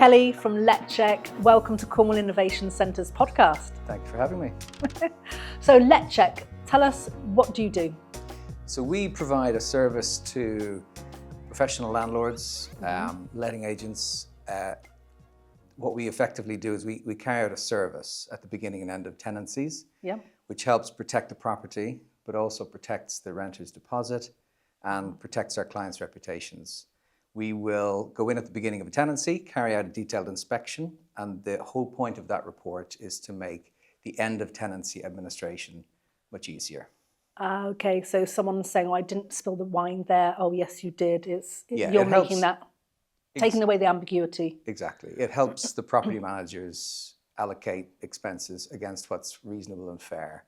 Kelly from LetCheck. Welcome to Cornwall Innovation Centre's podcast. Thank you for having me. So LetCheck, tell us, what do you do? So we provide a service to professional landlords, letting agents. What we effectively do is we carry out a service at the beginning and end of tenancies, which helps protect the property, but also protects the renter's deposit and protects our clients' reputations. We will go in at the beginning of a tenancy, carry out a detailed inspection, and the whole point of that report is to make the end of tenancy administration much easier. Okay, so someone's saying, oh, I didn't spill the wine there. Oh, yes, you did. You're making that, taking away the ambiguity. Exactly. It helps the property managers allocate expenses against what's reasonable and fair,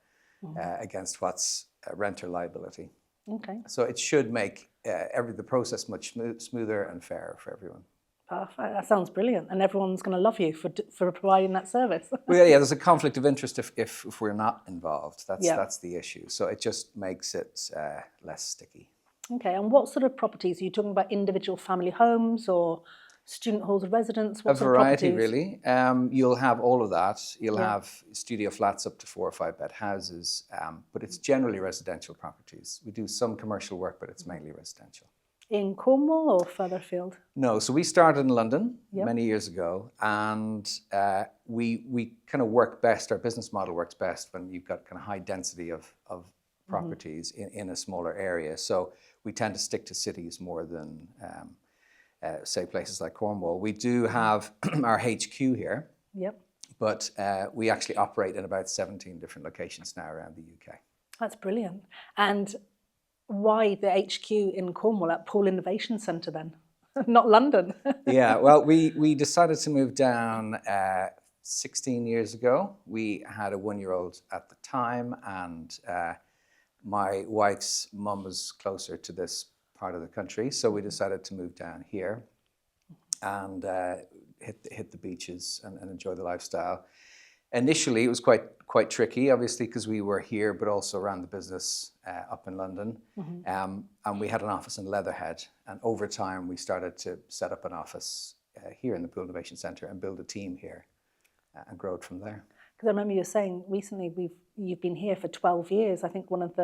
against what's renter liability. Okay. So it should make the process much smoother and fairer for everyone. Perfect. That sounds brilliant, and everyone's going to love you for providing that service. Well, yeah, there's a conflict of interest if we're not involved. That's the issue. So it just makes it less sticky. Okay, and what sort of properties? Are you talking about individual family homes or student halls of residence? What a sort of variety, properties? Really. You'll have all of that. You'll have studio flats up to 4 or 5 bed houses, but it's generally residential properties. We do some commercial work, but it's mainly residential. In Cornwall or further afield? No, so we started in London many years ago, and we kind of work best, our business model works best when you've got kind of high density of properties in a smaller area. So we tend to stick to cities more than say places like Cornwall. We do have our HQ here, but we actually operate in about 17 different locations now around the UK. That's brilliant. And why the HQ in Cornwall at Cornwall Innovation Centre then? Not London. Yeah, well, we decided to move down 16 years ago. We had a 1-year-old at the time, and my wife's mum was closer to this part of the country, so we decided to move down here and hit the beaches and enjoy the lifestyle. Initially, it was quite tricky, obviously, because we were here, but also ran the business up in London, and we had an office in Leatherhead. And over time, we started to set up an office here in the Cornwall Innovation Centre and build a team here and grow it from there. Because I remember you were saying recently you've been here for 12 years. I think one of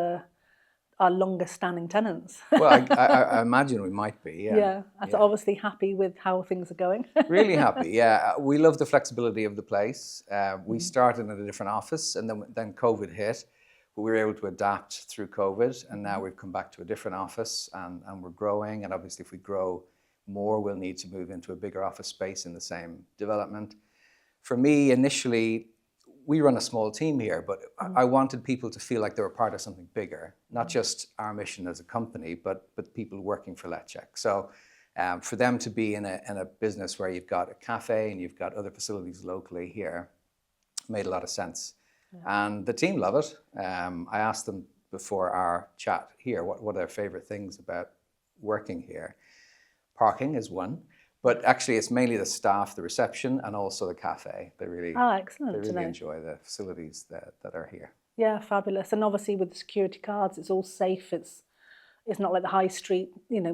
our longest standing tenants. Well, I imagine we might be, Yeah, so obviously happy with how things are going. Really happy, yeah. We love the flexibility of the place. We started in a different office, and then COVID hit, but we were able to adapt through COVID, and now we've come back to a different office, and we're growing, and obviously if we grow more, we'll need to move into a bigger office space in the same development. For me, initially, we run a small team here, but I wanted people to feel like they were part of something bigger, not just our mission as a company, but people working for LetCheck. So for them to be in a business where you've got a cafe and you've got other facilities locally here made a lot of sense. And the team love it. I asked them before our chat here, what are their favorite things about working here? Parking is one. But actually, it's mainly the staff, the reception, and also the cafe. They really, excellent. They really enjoy the facilities that are here. Yeah, fabulous. And obviously, with the security cards, it's all safe. It's not like the high street.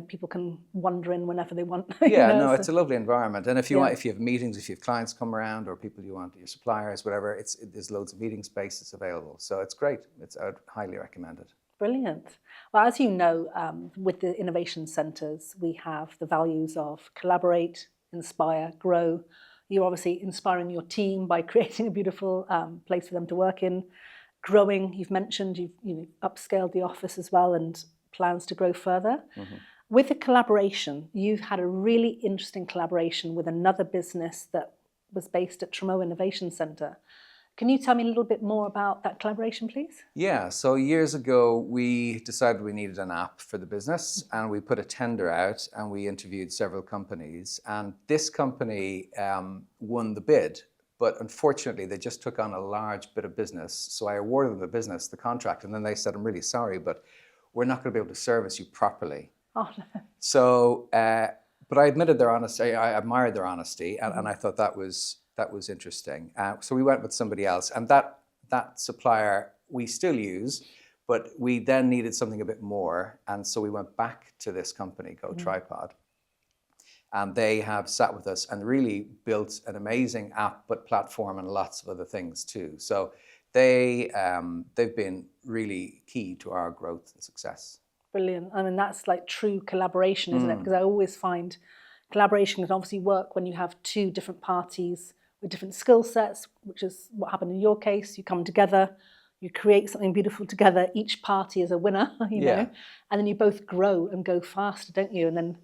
People can wander in whenever they want. It's a lovely environment. And if you have meetings, if you have clients come around, or people you want, your suppliers, whatever, there's loads of meeting spaces available. So it's great. I'd highly recommend it. Brilliant. Well, as you know, with the innovation centres, we have the values of collaborate, inspire, grow. You're obviously inspiring your team by creating a beautiful place for them to work in. Growing, you've mentioned, you've upscaled the office as well and plans to grow further. With the collaboration, you've had a really interesting collaboration with another business that was based at Cornwall Innovation Centre. Can you tell me a little bit more about that collaboration, please? Yeah, so years ago, we decided we needed an app for the business, and we put a tender out, and we interviewed several companies. And this company won the bid, but unfortunately, they just took on a large bit of business. So I awarded them the contract, and then they said, I'm really sorry, but we're not going to be able to service you properly. Oh, no. So, but I admitted their honesty, I admired their honesty, and I thought that was interesting. So we went with somebody else, and that supplier we still use, but we then needed something a bit more, and so we went back to this company, Go Tripod. And they have sat with us and really built an amazing app, but platform and lots of other things too. So they've been really key to our growth and success. Brilliant. I mean, that's like true collaboration, isn't it? Because I always find collaboration can obviously work when you have two different parties with different skill sets, which is what happened in your case. You come together, you create something beautiful together. Each party is a winner, you know, and then you both grow and go faster, don't you? And then,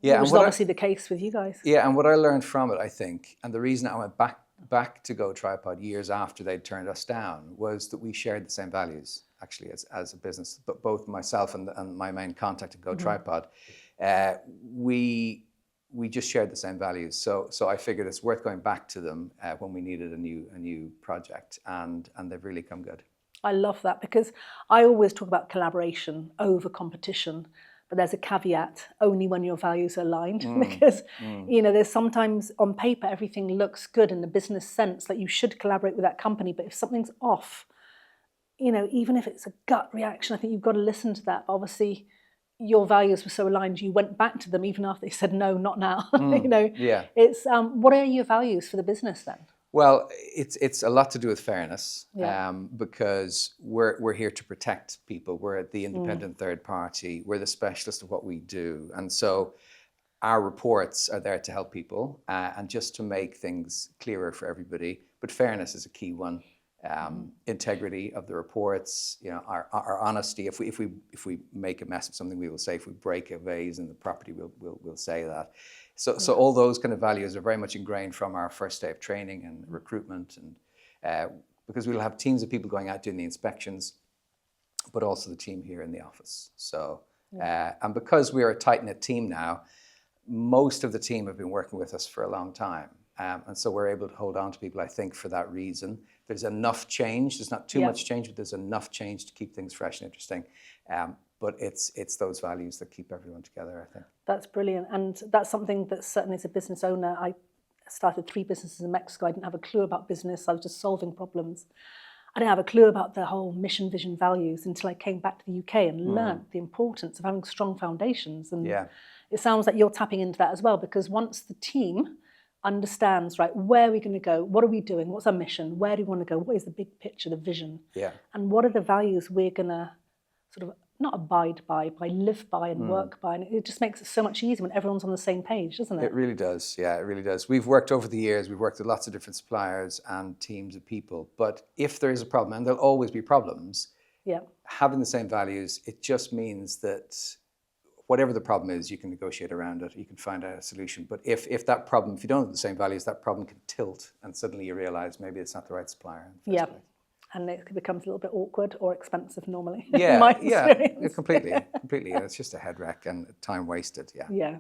which is obviously the case with you guys. Yeah, and what I learned from it, I think, and the reason I went back to Go Tripod years after they'd turned us down, was that we shared the same values, actually, as a business. But both myself and my main contact at Go Tripod, we just shared the same values. So I figured it's worth going back to them when we needed a new project, and they've really come good. I love that, because I always talk about collaboration over competition, but there's a caveat: only when your values are aligned. Because you know, there's sometimes on paper everything looks good in the business sense, like you should collaborate with that company, but if something's off, you know, even if it's a gut reaction, I think you've got to listen to that. Obviously, your values were so aligned, you went back to them even after they said no, not now. You know, it's what are your values for the business then? Well, it's a lot to do with fairness, because we're here to protect people. We're the independent third party. We're the specialist of what we do, and so our reports are there to help people and just to make things clearer for everybody. But fairness is a key one. Integrity of the reports, you know, our honesty. If we make a mess of something, we will say. If we break a vase in the property, we'll say that. So all those kind of values are very much ingrained from our first day of training and recruitment, and because we'll have teams of people going out doing the inspections, but also the team here in the office. So and because we're a tight-knit team now, most of the team have been working with us for a long time. And so we're able to hold on to people, I think, for that reason. There's enough change. There's not too much change, but there's enough change to keep things fresh and interesting. But it's those values that keep everyone together, I think. That's brilliant. And that's something that certainly as a business owner, I started 3 businesses in Mexico. I didn't have a clue about business. I was just solving problems. I didn't have a clue about the whole mission, vision, values until I came back to the UK and learned the importance of having strong foundations. And it sounds like you're tapping into that as well, because once the team understands, right, where are we going to go? What are we doing? What's our mission? Where do we want to go? What is the big picture, the vision? And what are the values we're going to sort of not abide by live by and work by? And it just makes it so much easier when everyone's on the same page, doesn't it? It really does. Yeah, it really does. We've worked over the years. We've worked with lots of different suppliers and teams of people. But if there is a problem, and there'll always be problems, having the same values, it just means that whatever the problem is, you can negotiate around it. You can find out a solution. But if that problem, if you don't have the same values, that problem can tilt, and suddenly you realize maybe it's not the right supplier. And it becomes a little bit awkward or expensive normally. Yeah, completely. It's just a head wreck and time wasted. Yeah.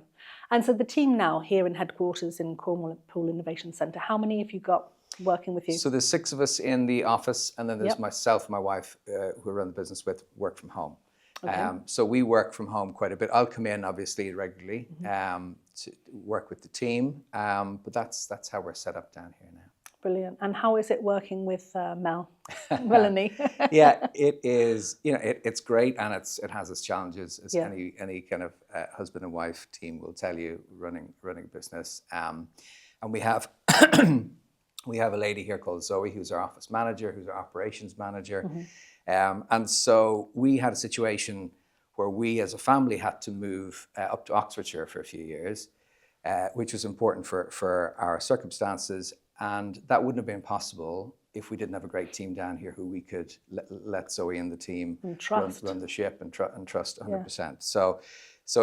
And so the team now here in headquarters in Cornwall Innovation Centre, how many have you got working with you? So there's 6 of us in the office, and then there's myself and my wife, who I run the business with, work from home. So we work from home quite a bit. I'll come in obviously regularly to work with the team, but that's how we're set up down here now. Brilliant. And how is it working with Melanie? Yeah, it is. You know, it's great, and it has its challenges, as any kind of husband and wife team will tell you, running a business. And we have we have a lady here called Zoe, who's our office manager, who's our operations manager. And so we had a situation where we as a family had to move up to Oxfordshire for a few years, which was important for our circumstances. And that wouldn't have been possible if we didn't have a great team down here who we could let Zoe and the team run the ship and trust 100%. So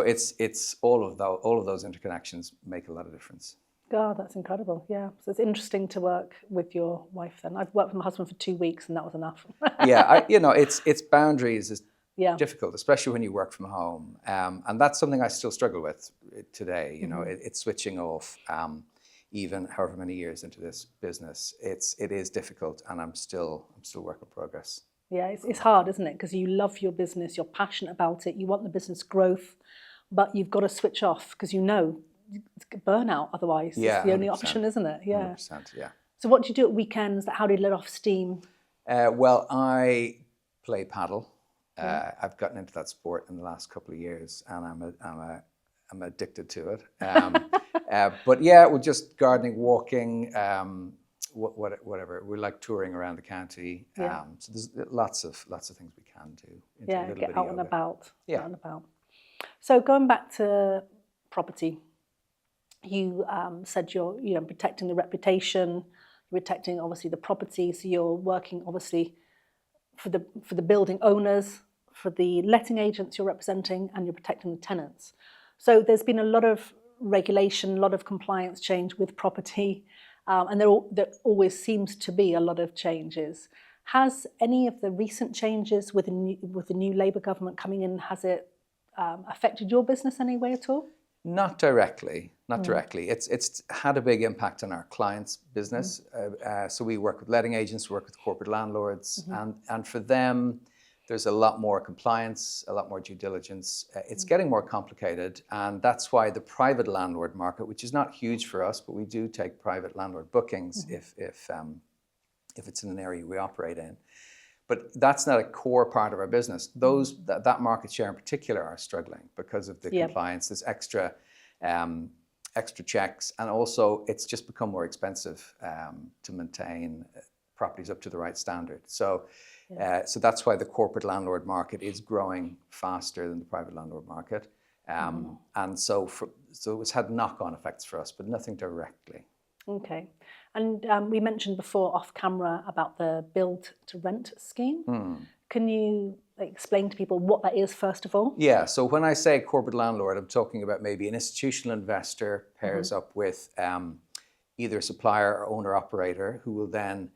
it's all of those interconnections make a lot of difference. God, that's incredible. Yeah. So it's interesting to work with your wife then. I've worked with my husband for 2 weeks and that was enough. It's boundaries is difficult, especially when you work from home. And that's something I still struggle with today. You know, it's switching off, even however many years into this business. It is difficult, and I'm still work in progress. Yeah, it's hard, isn't it? Because you love your business, you're passionate about it, you want the business growth, but you've got to switch off because you know burnout otherwise. It's the only option, isn't it? 100%, yeah. So what do you do at weekends? How do you let off steam? Well, I play paddle. I've gotten into that sport in the last couple of years, and I'm I'm addicted to it. But yeah, we're just gardening, walking, whatever. We like touring around the county. Yeah. So there's lots of things we can do. Into a Yeah, little get bit out of and yoga. about. Yeah. Out and about. So going back to property, you said you're protecting the reputation, protecting obviously the property. So you're working obviously for the building owners, for the letting agents you're representing, and you're protecting the tenants. So there's been a lot of regulation, a lot of compliance change with property, and there always seems to be a lot of changes. Has any of the recent changes with the new Labour government coming in, has it affected your business any way at all? Not directly, not directly. It's had a big impact on our clients' business. So we work with letting agents, we work with corporate landlords, and for them, there's a lot more compliance, a lot more due diligence. It's getting more complicated, and that's why the private landlord market, which is not huge for us, but we do take private landlord bookings if it's in an area we operate in. But that's not a core part of our business. That market share in particular are struggling because of the compliance. There's extra checks, and also it's just become more expensive to maintain properties up to the right standard. So that's why the corporate landlord market is growing faster than the private landlord market. And so it's had knock-on effects for us, but nothing directly. Okay. And we mentioned before off camera about the build to rent scheme. Can you explain to people what that is first of all? Yeah, so when I say corporate landlord, I'm talking about maybe an institutional investor pairs up with either a supplier or owner operator who will then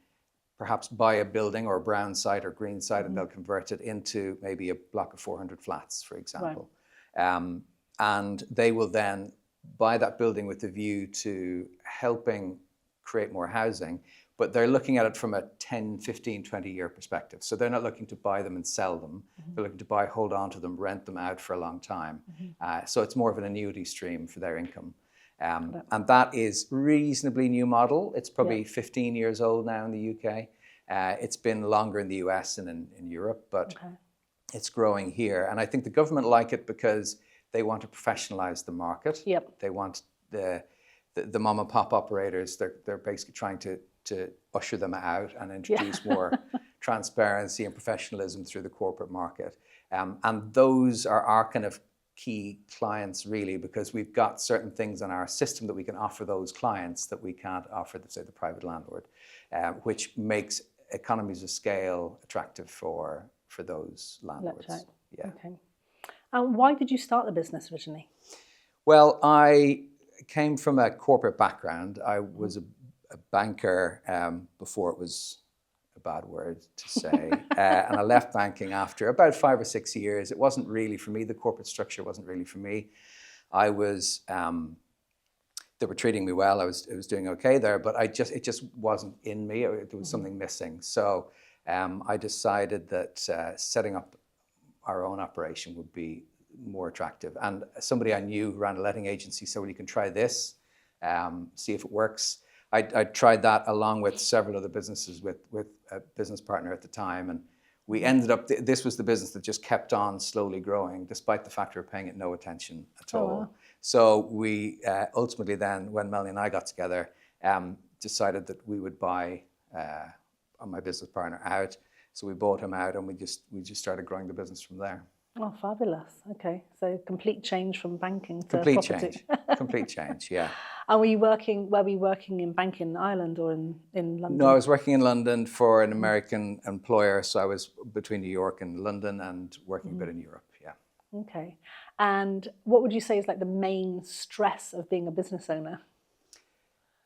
perhaps buy a building or a brown site or green site and they'll convert it into maybe a block of 400 flats, for example. Right. And they will then buy that building with the view to helping create more housing, but they're looking at it from a 10, 15, 20-year perspective. So they're not looking to buy them and sell them. They're looking to buy, hold on to them, rent them out for a long time. So it's more of an annuity stream for their income. And that is reasonably new model. It's probably 15 years old now in the UK. It's been longer in the US and in Europe, but it's growing here. And I think the government like it because they want to professionalize the market. They want the mom and pop operators, they're basically trying to usher them out and introduce more transparency and professionalism through the corporate market. And those are our kind of key clients really, because we've got certain things in our system that we can offer those clients that we can't offer, say, the private landlord, which makes economies of scale attractive for those landlords. LetCheck. Yeah. Okay. Why did you start the business originally? Well, I came from a corporate background. I was a banker before it was a bad word to say. And I left banking after about 5 or 6 years. It wasn't really for me. The corporate structure wasn't really for me. I was, they were treating me well. I was doing okay there, but it just wasn't in me. There was something missing. So I decided that setting up our own operation would be more attractive. And somebody I knew who ran a letting agency said, well, you can try this, see if it works. I tried that along with several other businesses with a business partner at the time. And we ended up, this was the business that just kept on slowly growing, despite the fact we were paying it no attention at all. Wow. So we ultimately then, when Melanie and I got together, decided that we would buy my business partner out. So we bought him out and we just started growing the business from there. Oh, fabulous. Okay. So complete change from banking to complete property. Complete change, yeah. And were you working in banking in Ireland or in London? No, I was working in London for an American employer. So I was between New York and London and working a bit in Europe, yeah. Okay. And what would you say is like the main stress of being a business owner?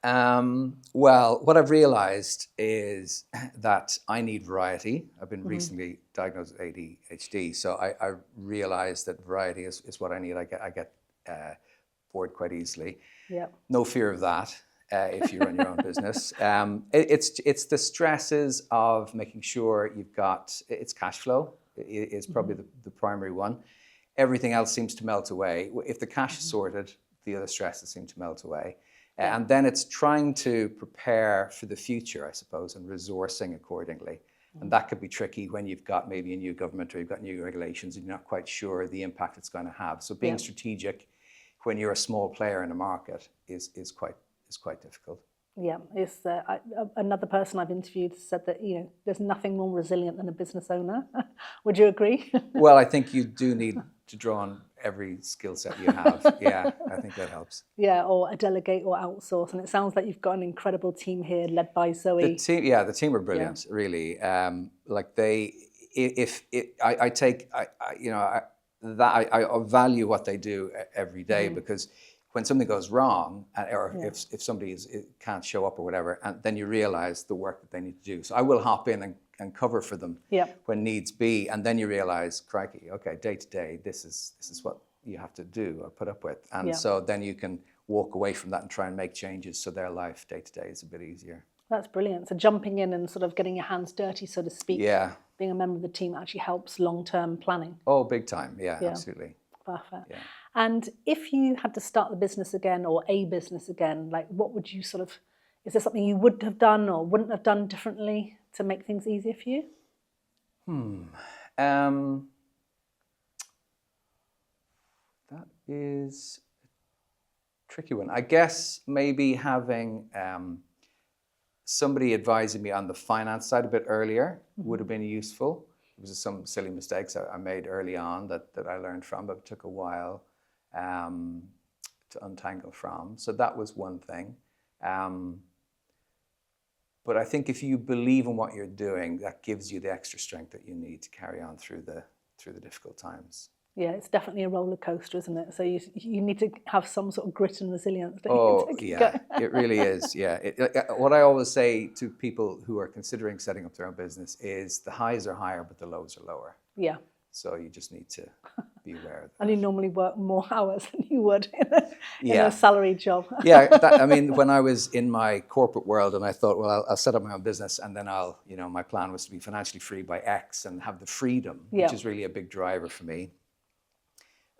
Well, what I've realized is that I need variety. I've been recently diagnosed with ADHD, so I realized that variety is what I need. I get bored quite easily. Yeah. No fear of that if you run your own business. It's the stresses of making sure you've got, it's cash flow is probably the primary one. Everything else seems to melt away. If the cash is sorted, the other stresses seem to melt away. And then it's trying to prepare for the future, I suppose, and resourcing accordingly. And that could be tricky when you've got maybe a new government or you've got new regulations and you're not quite sure the impact it's going to have. So being strategic when you're a small player in the market is quite difficult. Yeah, it's another person I've interviewed said that, you know, there's nothing more resilient than a business owner. Would you agree? Well, I think you do need to draw on every skill set you have. Yeah, I think that helps. Yeah, or delegate or outsource. And it sounds like you've got an incredible team here led by Zoe. The team are brilliant, really. Like I value what they do every day, because when something goes wrong, or if somebody can't show up or whatever, and then you realize the work that they need to do. So I will hop in and cover for them when needs be, and then you realize, crikey, okay, day to day, this is what you have to do or put up with, and so then you can walk away from that and try and make changes so their life day to day is a bit easier. That's brilliant. So jumping in and sort of getting your hands dirty, so to speak. Yeah. Being a member of the team actually helps long-term planning. Oh, big time. Yeah, absolutely. Perfect. Yeah. And if you had to start the business again, or a business again, like what would you sort of, is there something you would have done or wouldn't have done differently to make things easier for you? That is a tricky one. I guess maybe having somebody advising me on the finance side a bit earlier would have been useful. There was some silly mistakes I made early on that I learned from, but it took a while to untangle from. So that was one thing. But I think if you believe in what you're doing, that gives you the extra strength that you need to carry on through the difficult times. Yeah, it's definitely a roller coaster, isn't it? So you need to have some sort of grit and resilience. It really is. Yeah. What I always say to people who are considering setting up their own business is the highs are higher, but the lows are lower. Yeah. So you just need to be aware of that. And you normally work more hours than you would in a salaried job. Yeah, I mean, when I was in my corporate world and I thought, well, I'll set up my own business and then my plan was to be financially free by X and have the freedom, which is really a big driver for me.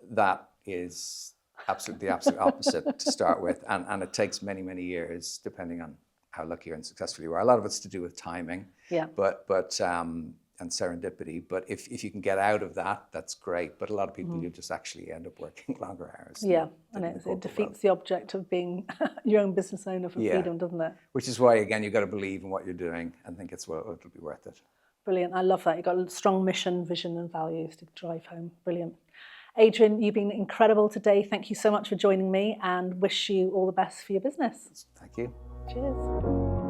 That is the absolute opposite to start with. And it takes many, many years, depending on how lucky and successful you are. A lot of it's to do with timing, and serendipity. But if you can get out of that, that's great. But a lot of people, you just actually end up working longer hours. Yeah, and it defeats the object of being your own business owner for freedom, doesn't it? Which is why, again, you've got to believe in what you're doing and think it'll be worth it. Brilliant. I love that. You've got a strong mission, vision and values to drive home. Brilliant. Adrian, you've been incredible today. Thank you so much for joining me, and wish you all the best for your business. Thank you. Cheers.